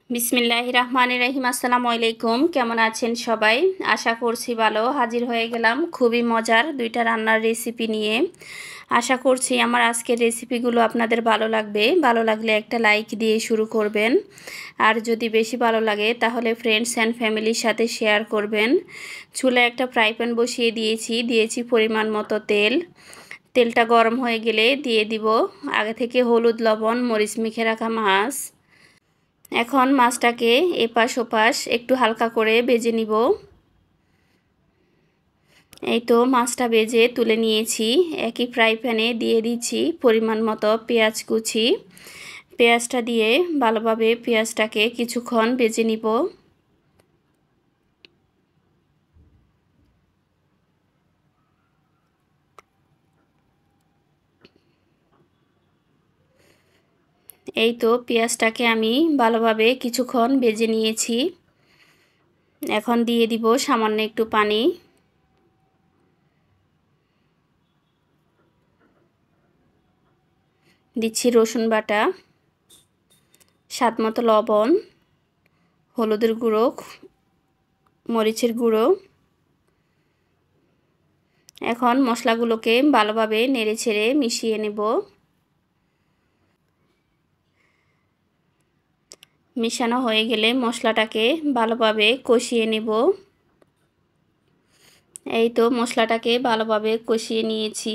বিসমিল্লাহির রহমানির রহিম। আসসালামু আলাইকুম। কেমন আছেন সবাই? আশা করছি ভালো। হাজির হয়ে গেলাম খুবই মজার দুইটা রান্নার রেসিপি নিয়ে। আশা করছি আমার আজকের রেসিপিগুলো আপনাদের ভালো লাগবে। ভালো লাগলে একটা লাইক দিয়ে শুরু করবেন, আর যদি বেশি ভালো লাগে তাহলে ফ্রেন্ডস অ্যান্ড ফ্যামিলির সাথে শেয়ার করবেন। চুলায় একটা ফ্রাই প্যান বসিয়ে দিয়েছি পরিমাণ মতো তেল। তেলটা গরম হয়ে গেলে দিয়ে দিব আগে থেকে হলুদ, লবণ, মরিচ মেখে রাখা মাছ। এখন মাছটাকে এপাশ ওপাশ একটু হালকা করে ভেজে নিব। এই তো মাছটা ভেজে তুলে নিয়েছি। একই ফ্রাই প্যানে দিয়ে দিচ্ছি পরিমাণ মতো পেঁয়াজ কুচি। পেঁয়াজটা দিয়ে ভালোভাবে পেঁয়াজটাকে কিছুক্ষণ ভেজে নিব। এই তো পেঁয়াজটাকে আমি ভালোভাবে কিছুক্ষণ ভেজে নিয়েছি। এখন দিয়ে দিব সামান্য একটু পানি। দিচ্ছি রসুন বাটা, স্বাদ মতো লবণ, হলুদের গুঁড়ো, মরিচের গুঁড়ো। এখন মশলাগুলোকে ভালোভাবে নেড়েচেড়ে মিশিয়ে নেব। মিশানো হয়ে গেলে মশলাটাকে ভালোভাবে কষিয়ে নেব। এই তো মশলাটাকে ভালোভাবে কষিয়ে নিয়েছি।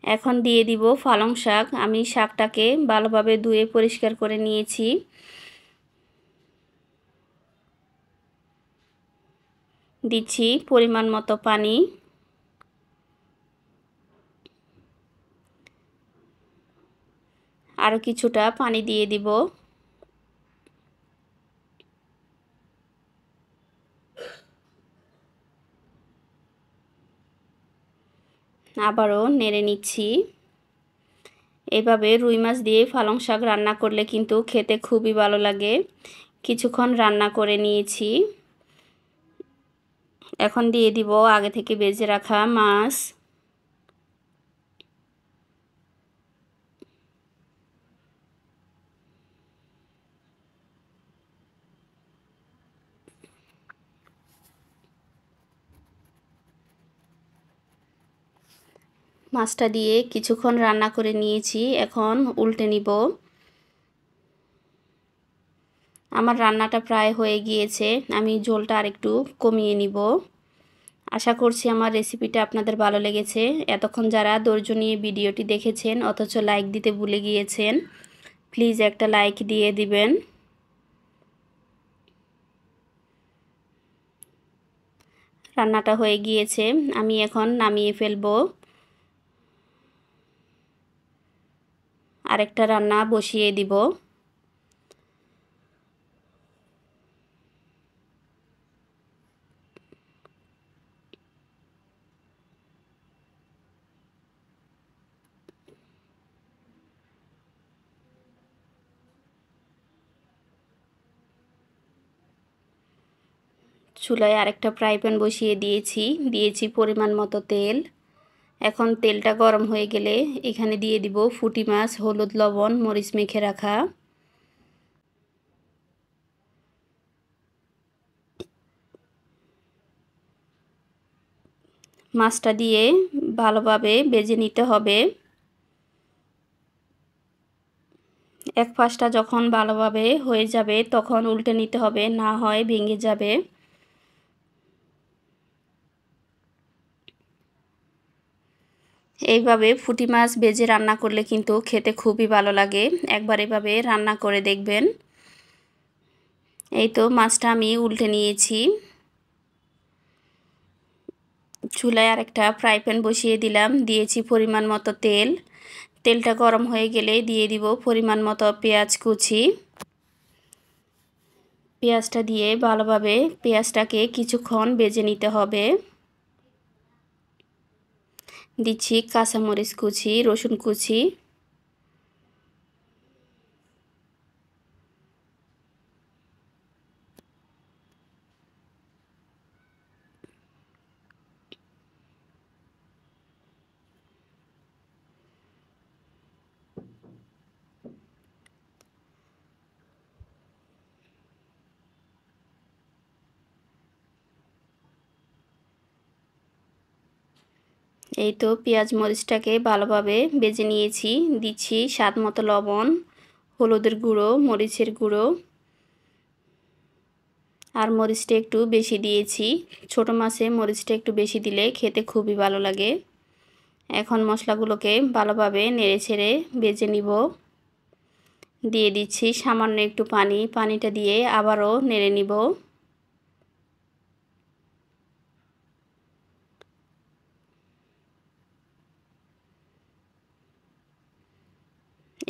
এখন দিয়ে দিব পালং শাক। আমি শাকটাকে ভালোভাবে ধুয়ে পরিষ্কার করে নিয়েছি। দিচ্ছি পরিমাণ মতো পানি। আরও কিছুটা পানি দিয়ে দিব। আবারও নেড়ে নিচ্ছি। এভাবে রুই মাছ দিয়ে পালং শাক রান্না করলে কিন্তু খেতে খুবই ভালো লাগে। কিছুক্ষণ রান্না করে নিয়েছি। এখন দিয়ে দিব আগে থেকে ভেজে রাখা মাছ। মাছটা দিয়ে কিছুক্ষণ রান্না করে নিয়েছি। এখন উল্টে নিব। আমার রান্নাটা প্রায় হয়ে গিয়েছে। আমি ঝোলটা আরেকটু কমিয়ে নিব। আশা করছি আমার রেসিপিটা আপনাদের ভালো লেগেছে। এতক্ষণ যারা ধৈর্য নিয়ে ভিডিওটি দেখেছেন অথচ লাইক দিতে ভুলে গিয়েছেন, প্লিজ একটা লাইক দিয়ে দিবেন। রান্নাটা হয়ে গিয়েছে, আমি এখন নামিয়ে ফেলবো। আরেকটা রান্না বসিয়ে দিব। চুলায় আরেকটা ফ্রাই প্যান বসিয়ে দিয়েছি পরিমাণ মতো তেল। এখন তেলটা গরম হয়ে গেলে এখানে দিয়ে দিব পুঁটি মাছ, হলুদ, লবণ, মরিচ মেখে রাখা। মাছটা দিয়ে ভালোভাবে ভেজে নিতে হবে। এক পাশটা যখন ভালোভাবে হয়ে যাবে তখন উল্টে নিতে হবে, না হয় ভেঙে যাবে। এইভাবে পুঁটি মাছ ভেজে রান্না করলে কিন্তু খেতে খুবই ভালো লাগে। একবার এভাবে রান্না করে দেখবেন। এই তো মাছটা আমি উল্টে নিয়েছি। চুলায় আরেকটা ফ্রাই প্যান বসিয়ে দিলাম। দিয়েছি পরিমাণ মতো তেল। তেলটা গরম হয়ে গেলে দিয়ে দিব পরিমাণ মতো পেঁয়াজ কুচি। পেঁয়াজটা দিয়ে ভালোভাবে পেঁয়াজটাকে কিছুক্ষণ ভেজে নিতে হবে। দিচ্ছি কাঁচামরিচ কুচি, রসুন কুচি। এই তো পেঁয়াজ মরিচটাকে ভালোভাবে ভেজে নিয়েছি। দিচ্ছি স্বাদ মতো লবণ, হলুদের গুঁড়ো, মরিচের গুঁড়ো আর মরিচটা একটু বেশি দিয়েছি। ছোট মাছে মরিচটা একটু বেশি দিলে খেতে খুবই ভালো লাগে। এখন মশলাগুলোকে ভালোভাবে নেড়েচেড়ে ভেজে নিব। দিয়ে দিচ্ছি সামান্য একটু পানি, পানিটা দিয়ে আবারও নেড়ে নিব।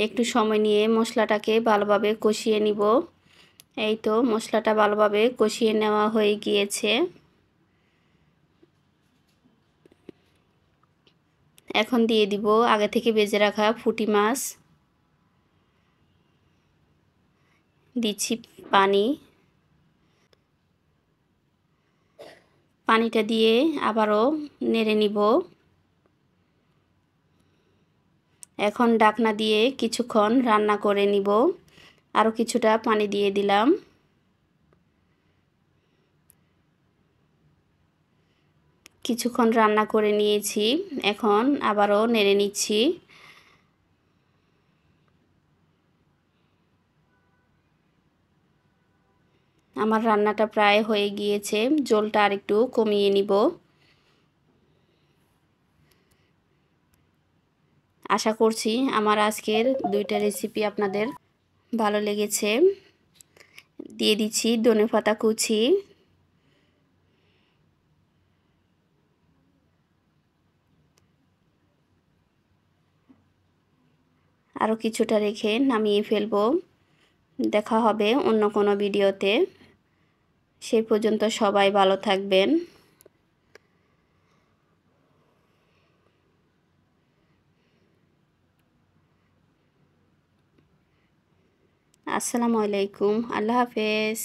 একটু সময় নিয়ে মশলাটাকে ভালোভাবে কষিয়ে নিব। এই তো মশলাটা ভালোভাবে কষিয়ে নেওয়া হয়ে গিয়েছে। এখন দিয়ে দিব আগে থেকে ভেজে রাখা পুঁটি মাছ। দিচ্ছি পানি, পানিটা দিয়ে আবারও নেড়ে নিব। এখন ঢাকনা দিয়ে কিছুক্ষণ রান্না করে নিব। আরও কিছুটা পানি দিয়ে দিলাম। কিছুক্ষণ রান্না করে নিয়েছি, এখন আবারও নেড়ে নিচ্ছি। আমার রান্নাটা প্রায় হয়ে গিয়েছে, ঝোলটা আরেকটু কমিয়ে নিব। আশা করছি আমার আজকের দুইটা রেসিপি আপনাদের ভালো লেগেছে। দিয়ে দিচ্ছি ধনেপাতা কুচি। আরও কিছুটা রেখে নামিয়ে ফেলবো। দেখা হবে অন্য কোনো ভিডিওতে। সেই পর্যন্ত সবাই ভালো থাকবেন। আসসালামু আলাইকুম, আল্লাহ হাফেজ।